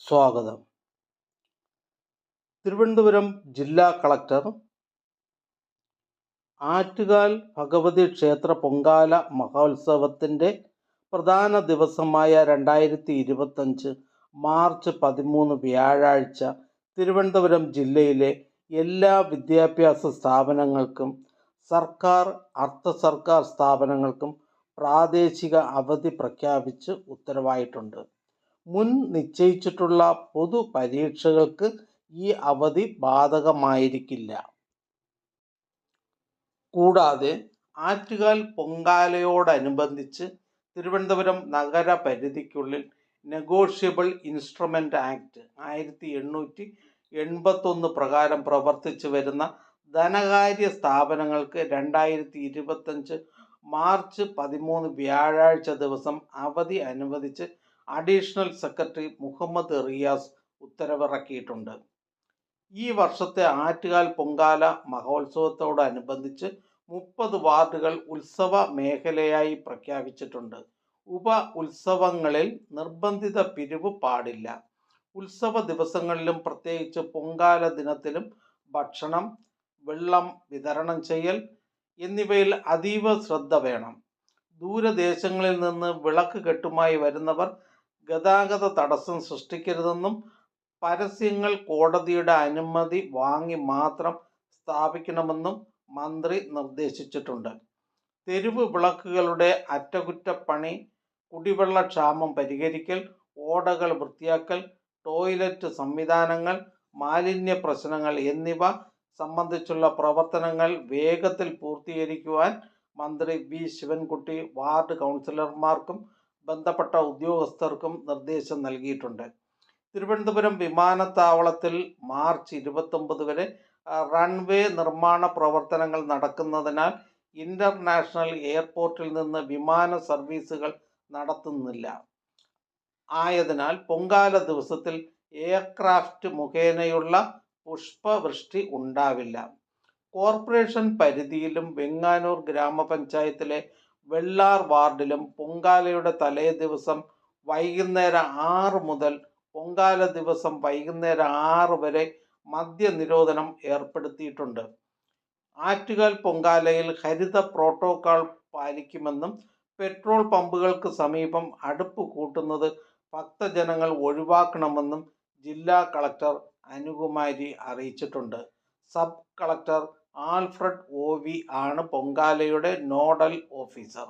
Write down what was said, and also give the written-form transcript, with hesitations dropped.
സ്വാഗതം. തിരുവനന്തപുരം ജില്ലാ കളക്ടർ ആറ്റുകാൽ ഭഗവതി ക്ഷേത്ര പൊങ്കാല മഹോത്സവത്തിൻ്റെ പ്രധാന ദിവസമായ 2025 മാർച്ച് 13 വ്യാഴാഴ്ച തിരുവനന്തപുരം ജില്ലയിലെ എല്ലാ വിദ്യാഭ്യാസ സ്ഥാപനങ്ങൾക്കും സർക്കാർ, അർദ്ധ സർക്കാർ സ്ഥാപനങ്ങൾക്കും പ്രാദേശിക അവധി പ്രഖ്യാപിച്ച് ഉത്തരവായിട്ടുണ്ട്. മുൻ നിശ്ചയിച്ചിട്ടുള്ള പൊതു പരീക്ഷകൾക്ക് ഈ അവധി ബാധകമായിരിക്കില്ല. കൂടാതെ ആറ്റുകാൽ പൊങ്കാലയോടനുബന്ധിച്ച് തിരുവനന്തപുരം നഗരപരിധിക്കുള്ളിൽ നെഗോഷ്യബിൾ ഇൻസ്ട്രുമെൻ്റ് ആക്ട് 1881 പ്രകാരം പ്രവർത്തിച്ചു വരുന്ന ധനകാര്യ സ്ഥാപനങ്ങൾക്ക് 2025 മാർച്ച് 13 വ്യാഴാഴ്ച ദിവസം അവധി അനുവദിച്ച് അഡീഷണൽ സെക്രട്ടറി മുഹമ്മദ് റിയാസ് ഉത്തരവിറക്കിയിട്ടുണ്ട്. ഈ വർഷത്തെ ആറ്റുകാൽ പൊങ്കാല മഹോത്സവത്തോടനുബന്ധിച്ച് 30 വാർഡുകൾ ഉത്സവ മേഖലയായി പ്രഖ്യാപിച്ചിട്ടുണ്ട്. ഉപ ഉത്സവങ്ങളിൽ നിർബന്ധിത പിരിവ് പാടില്ല. ഉത്സവ ദിവസങ്ങളിലും പ്രത്യേകിച്ച് പൊങ്കാല ദിനത്തിലും ഭക്ഷണം, വെള്ളം വിതരണം ചെയ്യൽ എന്നിവയിൽ അതീവ ശ്രദ്ധ വേണം. ദൂരദേശങ്ങളിൽ നിന്ന് വിളക്ക് കെട്ടുമായി വരുന്നവർ ഗതാഗത തടസ്സം സൃഷ്ടിക്കരുതെന്നും പരസ്യങ്ങൾ കോടതിയുടെ അനുമതി വാങ്ങി മാത്രം സ്ഥാപിക്കണമെന്നും മന്ത്രി നിർദ്ദേശിച്ചിട്ടുണ്ട്. തെരുവ് വിളക്കുകളുടെ അറ്റകുറ്റപ്പണി, കുടിവെള്ളക്ഷാമം പരിഹരിക്കൽ, ഓടകൾ വൃത്തിയാക്കൽ, ടോയ്ലറ്റ് സംവിധാനങ്ങൾ, മാലിന്യ പ്രശ്നങ്ങൾ എന്നിവ സംബന്ധിച്ചുള്ള പ്രവർത്തനങ്ങൾ വേഗത്തിൽ പൂർത്തീകരിക്കുവാൻ മന്ത്രി വി ശിവൻകുട്ടി വാർഡ് കൗൺസിലർമാർക്കും ബന്ധപ്പെട്ട ഉദ്യോഗസ്ഥർക്കും നിർദ്ദേശം നൽകിയിട്ടുണ്ട്. തിരുവനന്തപുരം വിമാനത്താവളത്തിൽ മാർച്ച് 29 വരെ റൺവേ നിർമ്മാണ പ്രവർത്തനങ്ങൾ നടക്കുന്നതിനാൽ ഇൻ്റർനാഷണൽ എയർപോർട്ടിൽ നിന്ന് വിമാന സർവീസുകൾ നടത്തുന്നില്ല. ആയതിനാൽ പൊങ്കാല ദിവസത്തിൽ എയർക്രാഫ്റ്റ് മുഖേനയുള്ള പുഷ്പവൃഷ്ടി ഉണ്ടാവില്ല. കോർപ്പറേഷൻ പരിധിയിലും വെങ്ങാനൂർ ഗ്രാമപഞ്ചായത്തിലെ വെള്ളാർ വാർഡിലും പൊങ്കാലയുടെ തലേ ദിവസം വൈകുന്നേരം 6 മുതൽ പൊങ്കാല ദിവസം വൈകുന്നേരം 6 വരെ മദ്യനിരോധനം ഏർപ്പെടുത്തിയിട്ടുണ്ട്. ആറ്റുകാൽ പൊങ്കാലയിൽ ഹരിത പ്രോട്ടോകോൾ പാലിക്കുമെന്നും പെട്രോൾ പമ്പുകൾക്ക് സമീപം അടുപ്പ് കൂട്ടുന്നത് ഭക്തജനങ്ങൾ ഒഴിവാക്കണമെന്നും ജില്ലാ കളക്ടർ അനുകുമാരി അറിയിച്ചിട്ടുണ്ട്. സബ് കളക്ടർ ആൽഫ്രഡ് OV ആണ് പൊങ്കാലയുടെ നോഡൽ ഓഫീസർ.